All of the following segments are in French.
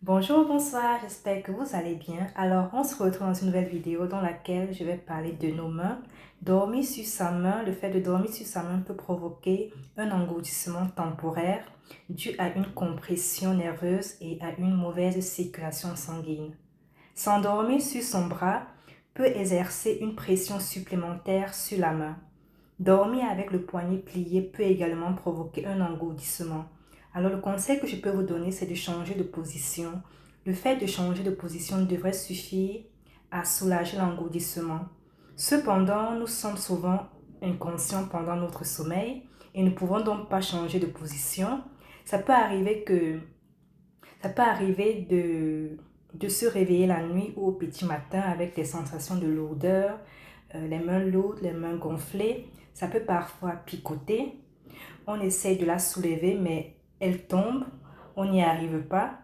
Bonjour, bonsoir, j'espère que vous allez bien. Alors, on se retrouve dans une nouvelle vidéo dans laquelle je vais parler de nos mains. Dormir sur sa main, le fait de dormir sur sa main peut provoquer un engourdissement temporaire dû à une compression nerveuse et à une mauvaise circulation sanguine. S'endormir sur son bras peut exercer une pression supplémentaire sur la main. Dormir avec le poignet plié peut également provoquer un engourdissement. Alors le conseil que je peux vous donner, c'est de changer de position. Le fait de changer de position devrait suffire à soulager l'engourdissement. Cependant, nous sommes souvent inconscients pendant notre sommeil et ne pouvons donc pas changer de position. Ça peut arriver de se réveiller la nuit ou au petit matin avec des sensations de lourdeur, les mains lourdes, les mains gonflées. Ça peut parfois picoter. On essaye de la soulever, mais elle tombe. On n'y arrive pas.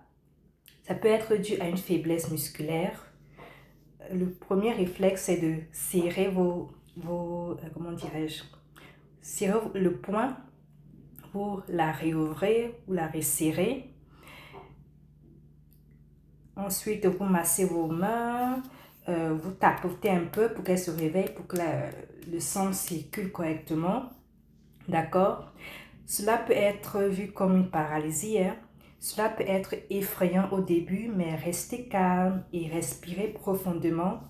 Ça peut être dû à une faiblesse musculaire. Le premier réflexe, c'est de serrer comment dirais-je, serrer le poing pour la réouvrir ou la resserrer. Ensuite, vous massez vos mains, vous tapotez un peu pour qu'elle se réveille, pour que le sang circule correctement. D'accord? Cela peut être vu comme une paralysie, hein. Cela peut être effrayant au début, mais restez calme et respirez profondément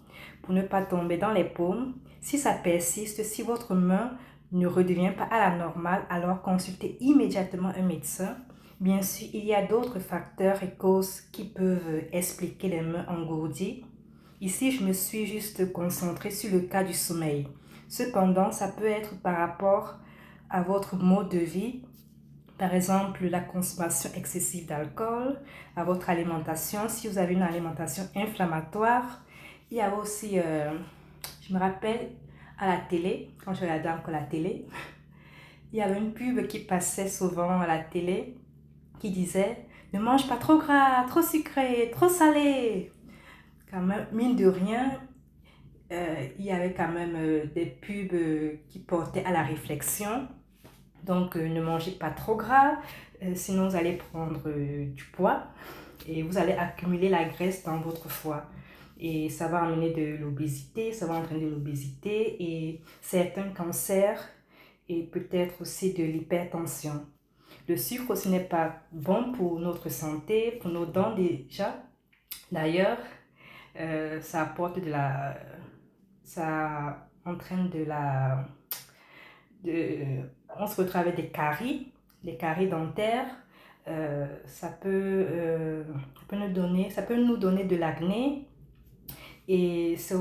pour ne pas tomber dans les paumes. Si ça persiste, si votre main ne redevient pas à la normale, alors consultez immédiatement un médecin. Bien sûr, il y a d'autres facteurs et causes qui peuvent expliquer les mains engourdies. Ici, je me suis juste concentrée sur le cas du sommeil. Cependant, ça peut être par rapport à votre mode de vie, par exemple la consommation excessive d'alcool, à votre alimentation, si vous avez une alimentation inflammatoire. Il y a aussi, je me rappelle, à la télé, quand je regardais encore la télé, il y avait une pub qui passait souvent à la télé qui disait « Ne mange pas trop gras, trop sucré, trop salé ». Quand même, mine de rien, il y avait quand même des pubs qui portaient à la réflexion. Donc, ne mangez pas trop gras, sinon vous allez prendre du poids et vous allez accumuler la graisse dans votre foie. Et ça va amener de l'obésité, ça va entraîner de l'obésité et certains cancers et peut-être aussi de l'hypertension. Le sucre aussi n'est pas bon pour notre santé, pour nos dents déjà. D'ailleurs, ça apporte ça entraîne on se retrouve avec des caries dentaires. Ça peut nous donner de l'acné et ça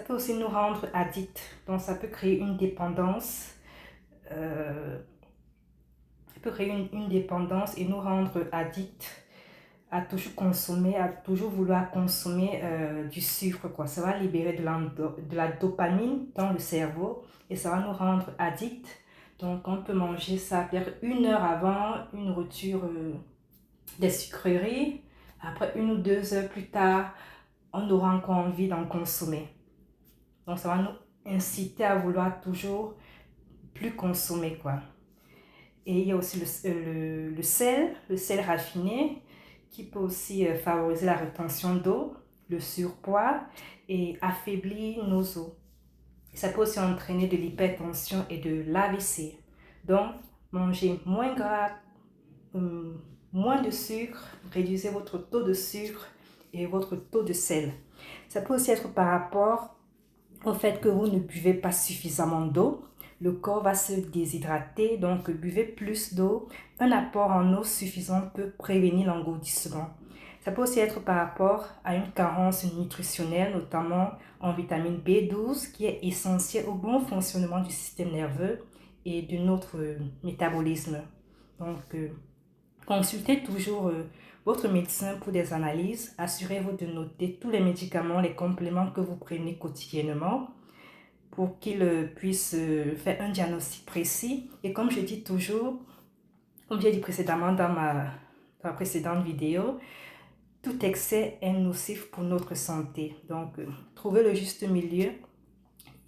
peut aussi nous rendre addicts. Donc ça peut créer une dépendance. Ça peut créer une dépendance et nous rendre addicts à toujours consommer, à toujours vouloir consommer du sucre, quoi. Ça va libérer de la dopamine dans le cerveau et ça va nous rendre addicts. Donc, on peut manger ça peut-être 1 heure avant une rupture des sucreries. Après 1 ou 2 heures plus tard, on aura encore envie d'en consommer. Donc, ça va nous inciter à vouloir toujours plus consommer, quoi. Et il y a aussi le sel raffiné qui peut aussi favoriser la rétention d'eau, le surpoids et affaiblir nos os. Ça peut aussi entraîner de l'hypertension et de l'AVC. Donc, mangez moins gras, moins de sucre, réduisez votre taux de sucre et votre taux de sel. Ça peut aussi être par rapport au fait que vous ne buvez pas suffisamment d'eau. Le corps va se déshydrater, donc buvez plus d'eau. Un apport en eau suffisant peut prévenir l'engourdissement. Ça peut aussi être par rapport à une carence nutritionnelle, notamment en vitamine B12, qui est essentielle au bon fonctionnement du système nerveux et de notre métabolisme. Donc, consultez toujours votre médecin pour des analyses. Assurez-vous de noter tous les médicaments, les compléments que vous prenez quotidiennement pour qu'il puisse faire un diagnostic précis. Et comme je dis toujours, comme j'ai dit précédemment dans ma précédente vidéo, tout excès est nocif pour notre santé. Donc, trouver le juste milieu,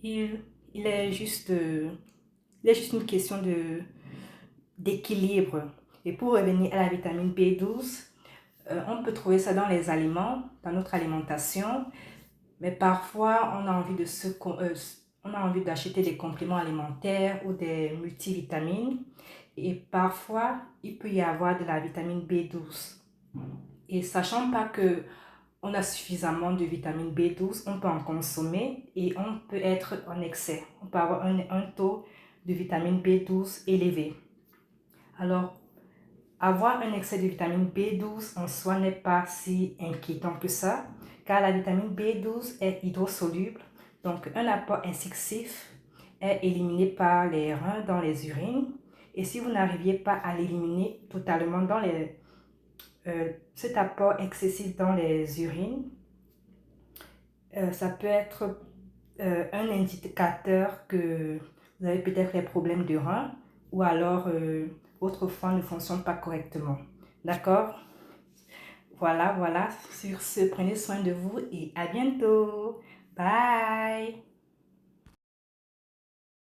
il est juste une question d'équilibre. Et pour revenir à la vitamine B12, on peut trouver ça dans les aliments, dans notre alimentation, mais parfois on a envie on a envie d'acheter des compléments alimentaires ou des multivitamines. Et parfois, il peut y avoir de la vitamine B12. Et sachant pas que on a suffisamment de vitamine B12, on peut en consommer et on peut être en excès. On peut avoir un taux de vitamine B12 élevé. Alors, avoir un excès de vitamine B12 en soi n'est pas si inquiétant que ça, car la vitamine B12 est hydrosoluble, donc un apport excessif est éliminé par les reins dans les urines. Et si vous n'arriviez pas à l'éliminer totalement dans cet apport excessif dans les urines, ça peut être un indicateur que vous avez peut-être des problèmes de reins ou alors votre foie ne fonctionne pas correctement. D'accord? Voilà. Sur ce, prenez soin de vous et à bientôt. Bye!